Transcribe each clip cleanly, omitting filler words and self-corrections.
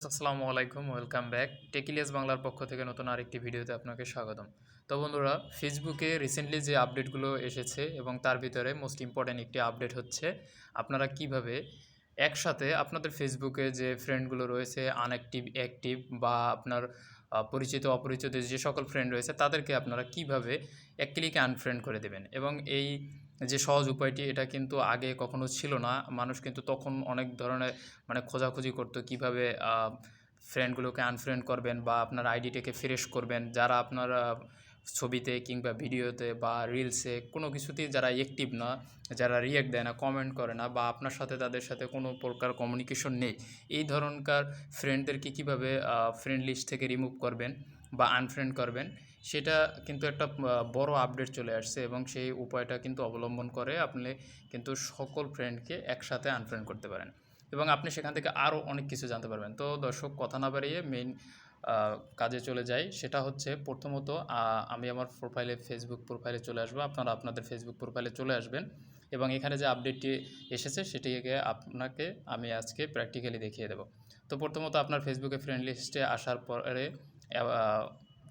আসসালামু আলাইকুম, welcome back. টেকিলিয়াস বাংলার পক্ষ থেকে নতুন আরেকটি ভিডিওতে আপনাকে স্বাগতম। তো বন্ধুরা, ফেসবুকে রিসেন্টলি যে আপডেটগুলো এসেছে এবং তার ভিতরে মোস্ট ইম্পর্ট্যান্ট একটি আপডেট হচ্ছে আপনারা কিভাবে একসাথে আপনাদের ফেসবুকে যে ফ্রেন্ডগুলো রয়েছে আনঅ্যাক্টিভ, অ্যাক্টিভ বা আপনার পরিচিত অপরিচিত যে সকল ফ্রেন্ড রয়েছে তাদেরকে আপনারা কিভাবে এক ক্লিকে আনফ্রেন্ড করে দেবেন। এবং এই যে সহজ উপায়টি, এটা কিন্তু আগে কখনো ছিল না। মানুষ কিন্তু তখন অনেক ধরনের খোঁজাখুঁজি করতো কীভাবে ফ্রেন্ডগুলোকে আনফ্রেন্ড করবেন বা আপনার আইডিটাকে ফ্রেশ করবেন, যারা আপনার ছবিতে কিংবা ভিডিওতে বা রিলসে কোনো কিছুতেই যারা অ্যাক্টিভ না, যারা রিয়াক্ট দেয় না, কমেন্ট করে না বা আপনার সাথে তাদের সাথে কোনো প্রকার কমিউনিকেশন নেই, এই ধরনকার ফ্রেন্ডদেরকে কীভাবে ফ্রেন্ড লিস্ট থেকে রিমুভ করবেন বা আনফ্রেন্ড করবেন, সেটা কিন্তু একটা বড় আপডেট চলে আসছে এবং সেই উপায়টা কিন্তু অবলম্বন করে আপনি কিন্তু সকল ফ্রেন্ডকে একসাথে আনফ্রেন্ড করতে পারেন এবং আপনি সেখান থেকে আরও অনেক কিছু জানতে পারবেন। তো দর্শক, কথা না বাড়িয়ে মেইন কাজে চলে যাই। সেটা হচ্ছে প্রথমত আমি আমার ফেসবুক প্রোফাইলে চলে আসবো। আপনারা আপনাদের ফেসবুক প্রোফাইলে চলে আসবেন এবং এখানে যে আপডেটটি এসেছে সেটিকে আপনাকে আমি আজকে প্র্যাকটিক্যালি দেখিয়ে দেবো। তো প্রথমত আপনার ফেসবুকে ফ্রেন্ড লিস্টে আসার পরে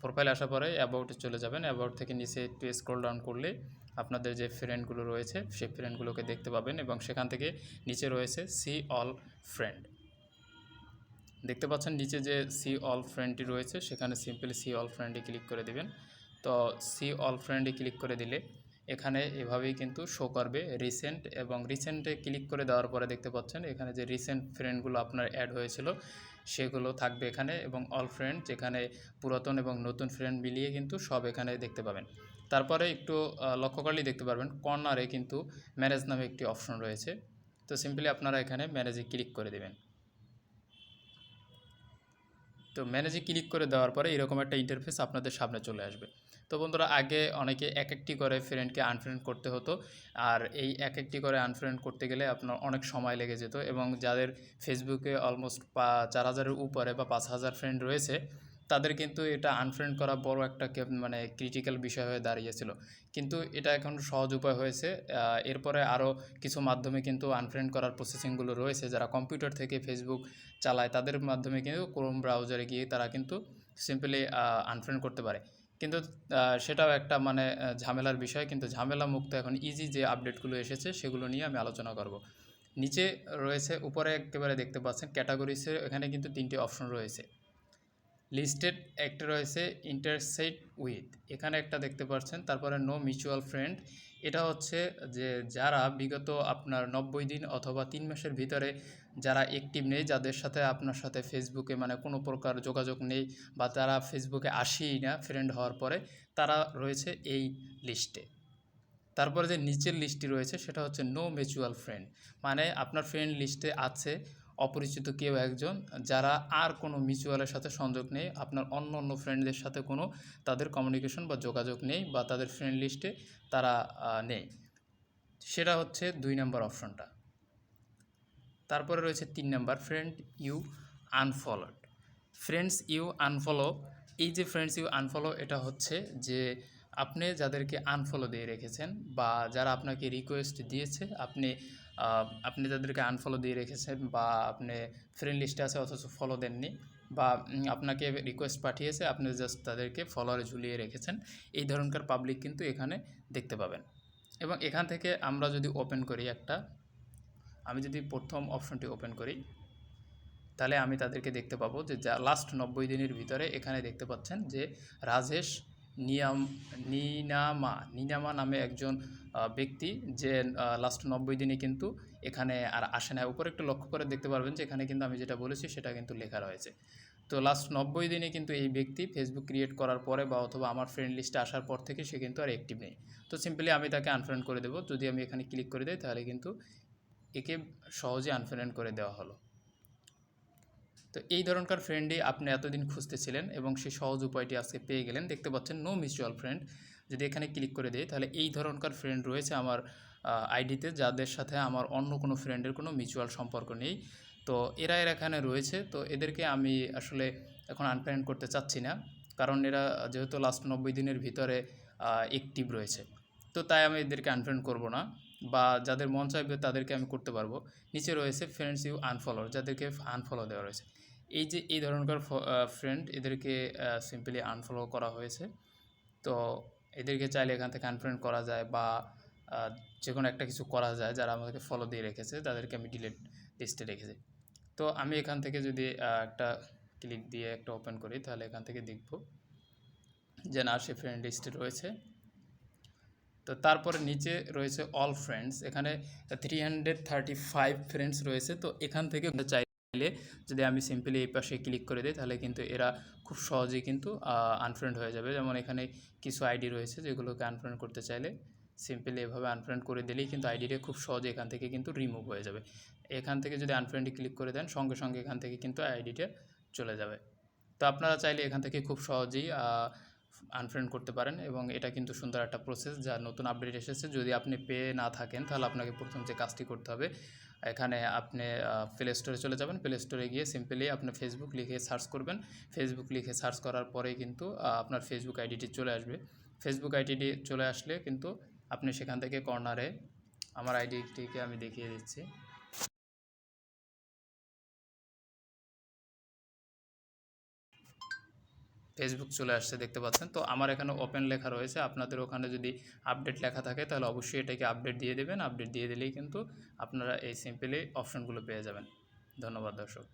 প্রোফাইলে আসার পরে অ্যাবাউটে চলে যাবেন। অ্যাবাউট থেকে নিচে একটু স্ক্রল ডাউন করলে আপনাদের যে ফ্রেন্ডগুলো রয়েছে সেই ফ্রেন্ডগুলোকে দেখতে পাবেন এবং সেখান থেকে নিচে রয়েছে সি অল ফ্রেন্ড। দেখতে পাচ্ছেন নিচে যে সি অল ফ্রেন্ডটি রয়েছে, সেখানে সিম্পলি সি অল ফ্রেন্ডে ক্লিক করে দেবেন। তো সি অল ফ্রেন্ডে ক্লিক করে দিলে এখানে এভাবেই কিন্তু শো করবে রিসেন্ট, এবং রিসেন্টে ক্লিক করে দেওয়ার পরে দেখতে পাচ্ছেন এখানে যে রিসেন্ট ফ্রেন্ডগুলো আপনার অ্যাড হয়েছিল সেগুলো থাকবে এখানে, এবং অল ফ্রেন্ড যেখানে পুরাতন এবং নতুন ফ্রেন্ড মিলিয়ে কিন্তু সব এখানে দেখতে পাবেন। তারপরে একটু লক্ষ্য করলেই দেখতে পারবেন কর্নারে কিন্তু ম্যানেজ নামে একটি অপশন রয়েছে। তো সিম্পলি আপনারা এখানে ম্যানেজে ক্লিক করে দেবেন। তো ম্যানেজে ক্লিক করে দেওয়ার পরে এরকম একটা ইন্টারফেস আপনাদের সামনে চলে আসবে। তো বন্ধুরা, আগে অনেকে এক একটি করে ফ্রেন্ডকে আনফ্রেন্ড করতে হতো, আর এই এক একটি করে আনফ্রেন্ড করতে গেলে আপনার অনেক সময় লেগে যেত, এবং যাদের ফেসবুকে অলমোস্ট 4000-এর উপরে বা 5000 ফ্রেন্ড রয়েছে তাদের কিন্তু এটা আনফ্রেন্ড করা বড় একটা ক্রিটিক্যাল বিষয় হয়ে দাঁড়িয়েছিল। কিন্তু এটা এখন সহজ উপায় হয়েছে। এরপরে আরও কিছু মাধ্যমে কিন্তু আনফ্রেন্ড করার প্রসেসিংগুলো রয়েছে। যারা কম্পিউটার থেকে ফেসবুক চালায় তাদের মাধ্যমে কিন্তু ক্রোম ব্রাউজারে গিয়ে তারা কিন্তু সিম্পলি আনফ্রেন্ড করতে পারে। কিন্তু সেটাও একটা ঝামেলার বিষয়। কিন্তু ঝামেলা মুক্ত এখন ইজি যে আপডেটগুলো এসেছে সেগুলো নিয়ে আমি আলোচনা করব। নিচে রয়েছে, উপরে একেবারে দেখতে পাচ্ছেন ক্যাটাগরিসে, এখানে কিন্তু 3টি অপশন রয়েছে। লিস্টেড একটা রয়েছে, ইন্টারসেট উইথ এখানে একটা দেখতে পাচ্ছেন, তারপরে নো মিউচুয়াল ফ্রেন্ড। এটা হচ্ছে যে যারা বিগত আপনার 90 দিন অথবা 3 মাসের ভিতরে যারা অ্যাক্টিভ নেই, যাদের সাথে আপনার সাথে ফেসবুকে কোনো প্রকার যোগাযোগ নেই বা তারা ফেসবুকে আসেই না ফ্রেন্ড হওয়ার পরে, তারা রয়েছে এই লিস্টে। তারপরে যে নিচের লিস্টটি রয়েছে সেটা হচ্ছে নো মিউচুয়াল ফ্রেন্ড, আপনার ফ্রেন্ড লিস্টে আছে অপরিচিত কেউ একজন, যারা আর কোনো মিউচুয়ালের সাথে সংযোগ নেই, আপনার অন্য ফ্রেন্ডদের সাথে কোনো তাদের কমিউনিকেশন বা যোগাযোগ নেই বা তাদের ফ্রেন্ড লিস্টে তারা নেই। সেটা হচ্ছে 2 নম্বর অপশনটা। তারপরে রয়েছে 3 নম্বর, friend you unfollowed. Friends you unfollow, এই যে ফ্রেন্ডস ইউ আনফলো, এটা হচ্ছে যে আপনি যাদেরকে আনফলো দিয়ে রেখেছেন বা যারা আপনাকে রিকোয়েস্ট দিয়েছে, আপনি তাদেরকে আনফলো দিয়ে রেখেছেন বা আপনি ফ্রেন্ড লিস্টে আছে অথচ ফলো দেননি, বা আপনাকে রিকোয়েস্ট পাঠিয়েছে আপনি জাস্ট তাদেরকে ফলোয়ারে ঝুলিয়ে রেখেছেন, এই ধরনকার পাবলিক কিন্তু এখানে দেখতে পাবেন। এবং এখান থেকে আমরা যদি ওপেন করি আমি যদি প্রথম অপশনটি ওপেন করি, তাহলে আমি তাদেরকে দেখতে পাবো যে লাস্ট 90 দিনের ভিতরে এখানে দেখতে পাচ্ছেন যে রাজেশ নিনামা নামে একজন ব্যক্তি, যে লাস্ট 90 দিনে কিন্তু এখানে আর আসে না। উপরে একটু লক্ষ্য করে দেখতে পারবেন যে এখানে কিন্তু আমি যেটা বলেছি সেটা কিন্তু লেখা রয়েছে। তো লাস্ট 90 দিনে কিন্তু এই ব্যক্তি ফেসবুক ক্রিয়েট করার পরে বা অথবা আমার ফ্রেন্ড লিস্টে আসার পর থেকে সে কিন্তু আর অ্যাক্টিভ নেই। তো সিম্পলি আমি তাকে আনফ্রেন্ড করে দেবো। যদি আমি এখানে ক্লিক করে দিই তাহলে কিন্তু একে সহজে আনফ্রেন্ড করে দেওয়া হলো। তো এই ধরনকার ফ্রেন্ডই আপনি এতদিন খুঁজতেছিলেন এবং সেই সহজ উপায়টি আজকে পেয়ে গেলেন। দেখতে পাচ্ছেন নো মিউচুয়াল ফ্রেন্ড। যদি এখানে ক্লিক করে দিই তাহলে এই ধরনকার ফ্রেন্ড রয়েছে আমার আইডিতে, যাদের সাথে আমার অন্য কোনো ফ্রেন্ডের কোনো মিউচুয়াল সম্পর্ক নেই। তো এরা এখানে রয়েছে। তো এদেরকে আমি আসলে এখন আনফ্রেন্ড করতে চাচ্ছি না, কারণ এরা যেহেতু লাস্ট 90 দিনের ভিতরে অ্যাক্টিভ রয়েছে, তো তাই আমি এদেরকে আনফ্রেন্ড করব না, বা যাদের মন চাইবে তাদেরকে আমি করতে পারবো। নিচে রয়েছে ফ্রেন্ডস ইউ আনফলো, যাদেরকে আনফলো দেওয়া রয়েছে। এই যে এই ধরনের ফ্রেন্ড এদেরকে সিম্পলি আনফলো করা হয়েছে। তো এদেরকে চাইলে এখান থেকে আনফ্রেন্ড করা যায় বা যে কোনো একটা কিছু করা যায়। যারা আমাদেরকে ফলো দিয়ে রেখেছে তাদেরকে আমি ডিলিট লিস্টে রেখেছি। তো আমি এখান থেকে যদি একটা ক্লিক দিয়ে একটা ওপেন করি তাহলে এখান থেকে দেখব যে না, সে ফ্রেন্ড লিস্টে রয়েছে। তো তারপরে নিচে রয়েছে অল ফ্রেন্ডস, এখানে 335 ফ্রেন্ডস রয়েছে। তো এখান থেকে চাইলে যদি আমি সিম্পলি এই পাশে ক্লিক করে দিই তাহলে কিন্তু এরা খুব সহজেই কিন্তু আনফ্রেন্ড হয়ে যাবে। যেমন এখানে কিছু আইডি রয়েছে যেগুলোকে আনফ্রেন্ড করতে চাইলে সিম্পলি এভাবে আনফ্রেন্ড করে দিলেই কিন্তু আইডিটা খুব সহজে এখান থেকে কিন্তু রিমুভ হয়ে যাবে। এখান থেকে যদি আনফ্রেন্ডে ক্লিক করে দেন সঙ্গে সঙ্গে এখান থেকে কিন্তু আইডিটা চলে যাবে। তো আপনারা চাইলে এখান থেকে খুব সহজেই আনফ্রেন্ড করতে পারেন এবং এটা কিন্তু সুন্দর একটা প্রসেস যা নতুন আপডেট এসেছে। যদি আপনি পেয়ে না থাকেন তাহলে আপনাকে প্রথম যে কাজটি করতে হবে, এখানে আপনি প্লে স্টোরে চলে যাবেন। প্লে স্টোরে গিয়ে সিম্পলি আপনি ফেসবুক লিখে সার্চ করবেন। ফেসবুক লিখে সার্চ করার পরেই কিন্তু আপনার ফেসবুক আইডিটি চলে আসবে। ফেসবুক আইডিটি চলে আসলে কিন্তু আপনি সেখান থেকে কর্নারে, আমার আইডিটিকে আমি দেখিয়ে দিচ্ছি, ফেসবুক চলে আসছে দেখতে পাচ্ছেন। তো আমার এখানে ওপেন লেখা রয়েছে, আপনাদের ওখানে যদি আপডেট লেখা থাকে তাহলে অবশ্যই এটাকে আপডেট দিয়ে দেবেন। আপডেট দিয়ে দিলেই কিন্তু আপনারা এই সিম্পলি অপশনগুলো পেয়ে যাবেন। ধন্যবাদ দর্শক।